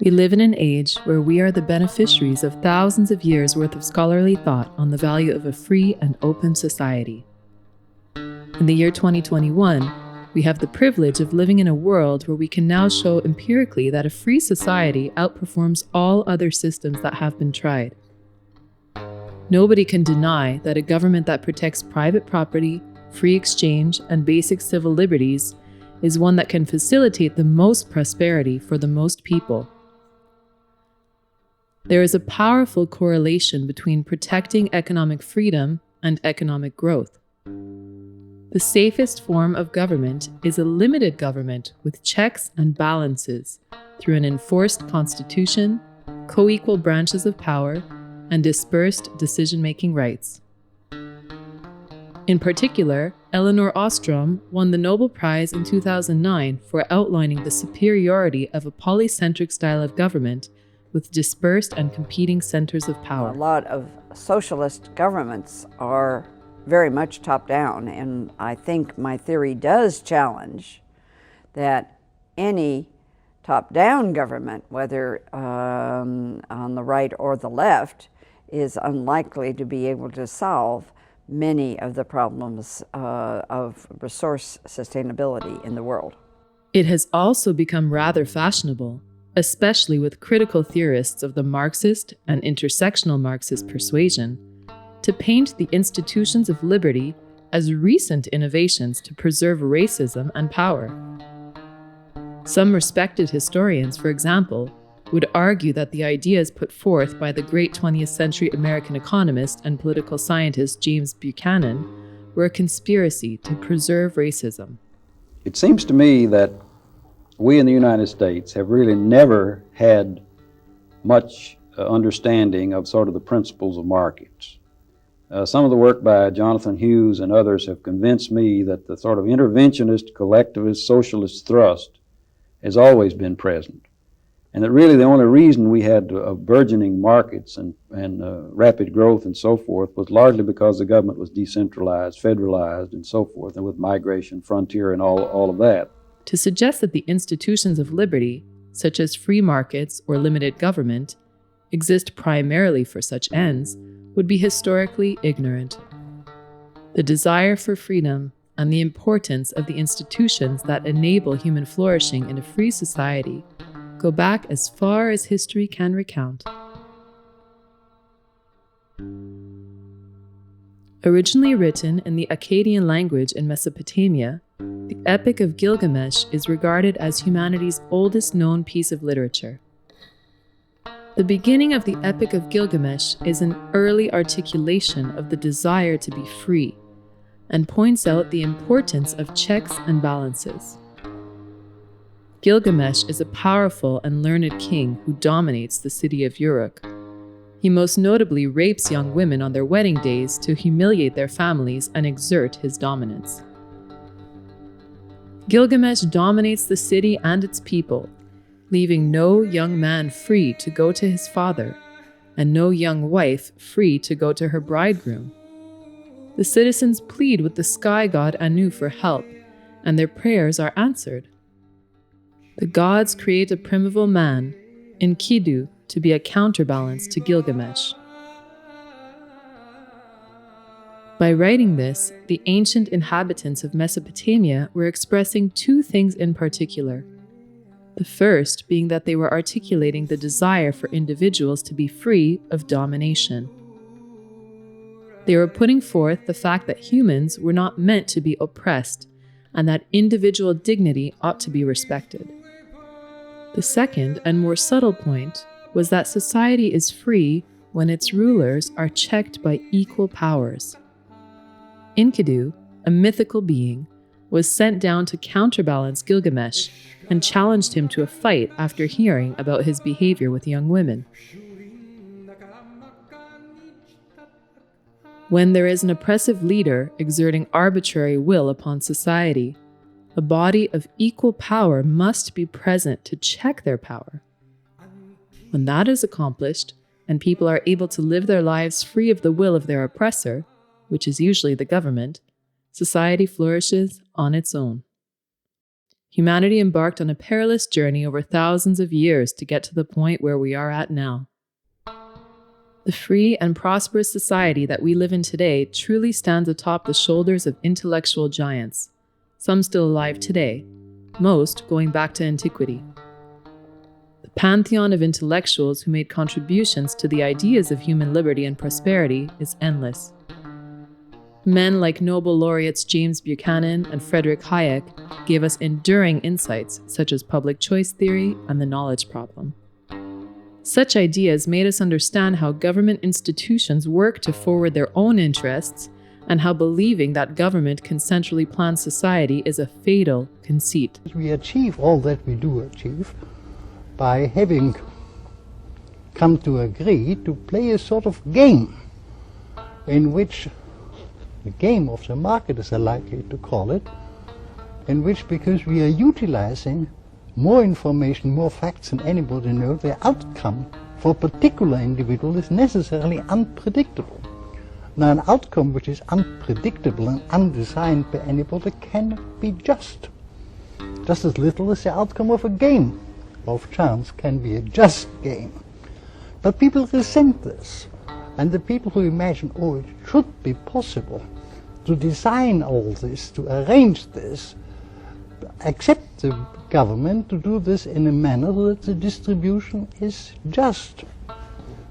We live in an age where we are the beneficiaries of thousands of years' worth of scholarly thought on the value of a free and open society. In the year 2021, we have the privilege of living in a world where we can now show empirically that a free society outperforms all other systems that have been tried. Nobody can deny that a government that protects private property, free exchange, and basic civil liberties is one that can facilitate the most prosperity for the most people. There is a powerful correlation between protecting economic freedom and economic growth. The safest form of government is a limited government with checks and balances through an enforced constitution, co-equal branches of power, and dispersed decision-making rights. In particular, Elinor Ostrom won the Nobel Prize in 2009 for outlining the superiority of a polycentric style of government with dispersed and competing centers of power. A lot of socialist governments are very much top-down, and I think my theory does challenge that any top-down government, whether on the right or the left, is unlikely to be able to solve many of the problems of resource sustainability in the world. It has also become rather fashionable, especially with critical theorists of the Marxist and intersectional Marxist persuasion, to paint the institutions of liberty as recent innovations to preserve racism and power. Some respected historians, for example, would argue that the ideas put forth by the great 20th century American economist and political scientist James Buchanan were a conspiracy to preserve racism. It seems to me that we in the United States have really never had much understanding of sort of the principles of markets. Some of the work by Jonathan Hughes and others have convinced me that the sort of interventionist, collectivist, socialist thrust has always been present. And that really the only reason we had burgeoning markets and rapid growth and so forth was largely because the government was decentralized, federalized, and so forth, and with migration, frontier, and all of that. To suggest that the institutions of liberty, such as free markets or limited government, exist primarily for such ends would be historically ignorant. The desire for freedom and the importance of the institutions that enable human flourishing in a free society go back as far as history can recount. Originally written in the Akkadian language in Mesopotamia, the Epic of Gilgamesh is regarded as humanity's oldest known piece of literature. The beginning of the Epic of Gilgamesh is an early articulation of the desire to be free and points out the importance of checks and balances. Gilgamesh is a powerful and learned king who dominates the city of Uruk. He most notably rapes young women on their wedding days to humiliate their families and exert his dominance. Gilgamesh dominates the city and its people, leaving no young man free to go to his father, and no young wife free to go to her bridegroom. The citizens plead with the sky god Anu for help, and their prayers are answered. The gods create a primeval man, Enkidu, to be a counterbalance to Gilgamesh. By writing this, the ancient inhabitants of Mesopotamia were expressing two things in particular. The first being that they were articulating the desire for individuals to be free of domination. They were putting forth the fact that humans were not meant to be oppressed, and that individual dignity ought to be respected. The second and more subtle point was that society is free when its rulers are checked by equal powers. Enkidu, a mythical being, was sent down to counterbalance Gilgamesh and challenged him to a fight after hearing about his behavior with young women. When there is an oppressive leader exerting arbitrary will upon society, a body of equal power must be present to check their power. When that is accomplished, and people are able to live their lives free of the will of their oppressor, which is usually the government, society flourishes on its own. humanity embarked on a perilous journey over thousands of years to get to the point where we are at now. The free and prosperous society that we live in today truly stands atop the shoulders of intellectual giants, some still alive today, most going back to antiquity. The pantheon of intellectuals who made contributions to the ideas of human liberty and prosperity is endless. Men like Nobel laureates James Buchanan and Friedrich Hayek gave us enduring insights such as public choice theory and the knowledge problem. Such ideas made us understand how government institutions work to forward their own interests and how believing that government can centrally plan society is a fatal conceit. We achieve all that we do achieve by having come to agree to play a sort of game in which the game of the market, as I likely to call it, in which, because we are utilizing more information, more facts than anybody knows, the outcome for a particular individual is necessarily unpredictable. Now, an outcome which is unpredictable and undesigned by anybody cannot be just as little as the outcome of a game of chance can be a just game. But people resent this, and the people who imagine, oh, it should be possible to design all this, to arrange this, accept the government to do this in a manner that the distribution is just.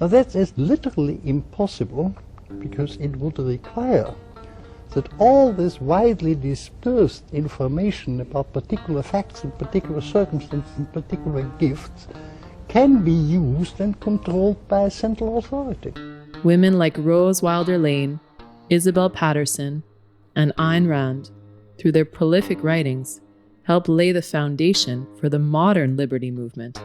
Now that is literally impossible, because it would require that all this widely dispersed information about particular facts and particular circumstances and particular gifts can be used and controlled by a central authority. Women like Rose Wilder Lane, Isabel Patterson, and Ayn Rand, through their prolific writings, help lay the foundation for the modern liberty movement.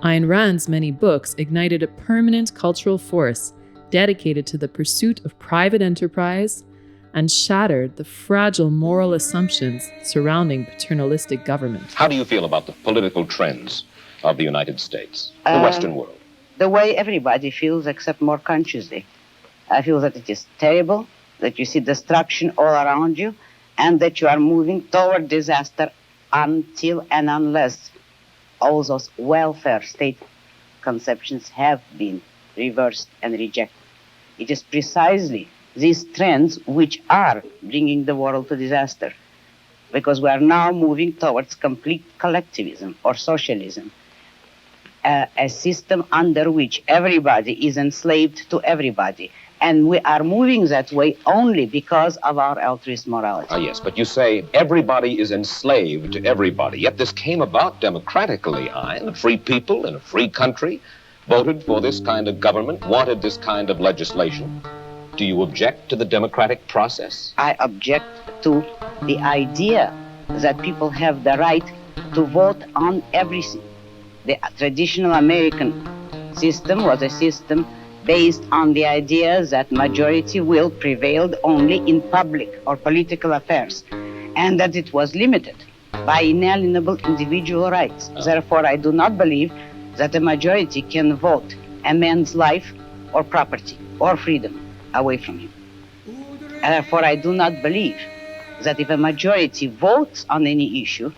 Ayn Rand's many books ignited a permanent cultural force dedicated to the pursuit of private enterprise and shattered the fragile moral assumptions surrounding paternalistic government. How do you feel about the political trends of the United States, the Western world? The way everybody feels, except more consciously. I feel that it is terrible, that you see destruction all around you, and that you are moving toward disaster until and unless all those welfare state conceptions have been reversed and rejected. It is precisely these trends which are bringing the world to disaster, because we are now moving towards complete collectivism or socialism, a system under which everybody is enslaved to everybody. And we are moving that way only because of our altruist morality. Yes, but you say everybody is enslaved to everybody, yet this came about democratically. The free people in a free country voted for this kind of government, wanted this kind of legislation. Do you object to the democratic process? I object to the idea that people have the right to vote on everything. The traditional American system was a system based on the idea that majority will prevailed only in public or political affairs, and that it was limited by inalienable individual rights. Therefore, I do not believe that a majority can vote a man's life or property or freedom away from him. Therefore, I do not believe that if a majority votes on any issue,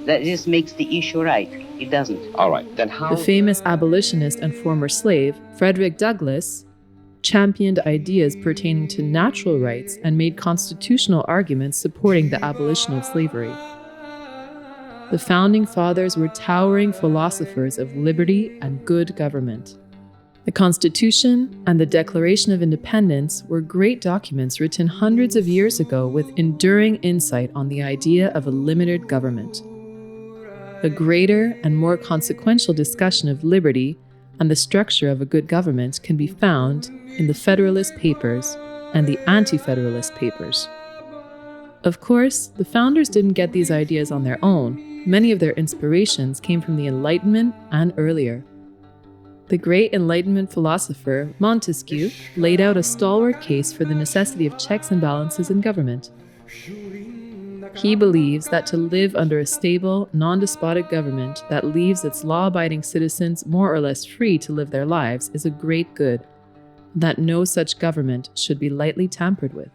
that this makes the issue right. It doesn't. All right, then how... The famous abolitionist and former slave, Frederick Douglass, championed ideas pertaining to natural rights and made constitutional arguments supporting the abolition of slavery. The founding fathers were towering philosophers of liberty and good government. The Constitution and the Declaration of Independence were great documents written hundreds of years ago with enduring insight on the idea of a limited government. A greater and more consequential discussion of liberty and the structure of a good government can be found in the Federalist Papers and the Anti-Federalist Papers. Of course, the founders didn't get these ideas on their own. Many of their inspirations came from the Enlightenment and earlier. The great Enlightenment philosopher Montesquieu laid out a stalwart case for the necessity of checks and balances in government. He believes that to live under a stable, non-despotic government that leaves its law-abiding citizens more or less free to live their lives is a great good, and that no such government should be lightly tampered with.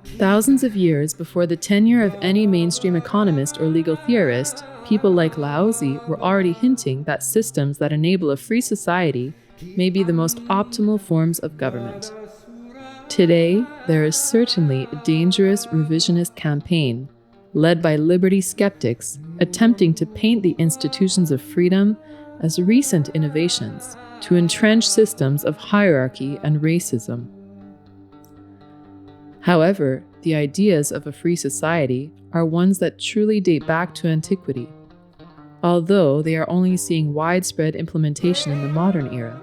Thousands of years before the tenure of any mainstream economist or legal theorist, people like Laozi were already hinting that systems that enable a free society may be the most optimal forms of government. Today, there is certainly a dangerous revisionist campaign led by liberty skeptics attempting to paint the institutions of freedom as recent innovations to entrench systems of hierarchy and racism. However, the ideas of a free society are ones that truly date back to antiquity, although they are only seeing widespread implementation in the modern era.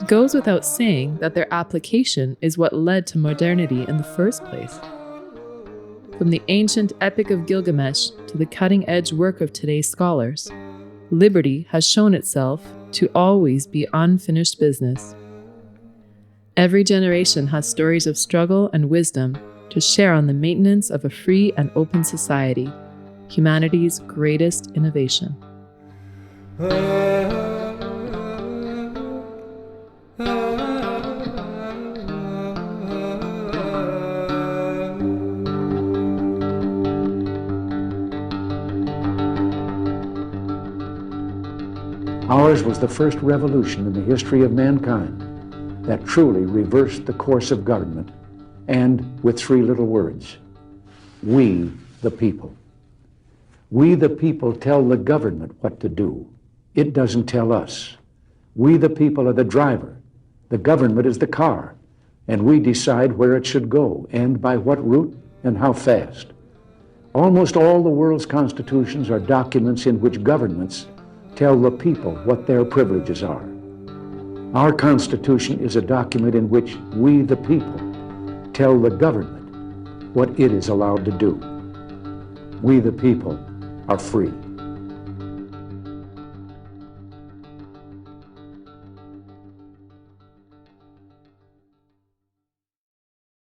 It goes without saying that their application is what led to modernity in the first place. From the ancient Epic of Gilgamesh to the cutting-edge work of today's scholars, liberty has shown itself to always be unfinished business. Every generation has stories of struggle and wisdom to share on the maintenance of a free and open society, humanity's greatest innovation. Ours was the first revolution in the history of mankind that truly reversed the course of government, and with three little words: we the people. We the people tell the government what to do. It doesn't tell us. We the people are the driver. The government is the car, and we decide where it should go and by what route and how fast. Almost all the world's constitutions are documents in which governments tell the people what their privileges are. Our Constitution is a document in which we, the people, tell the government what it is allowed to do. We, the people, are free.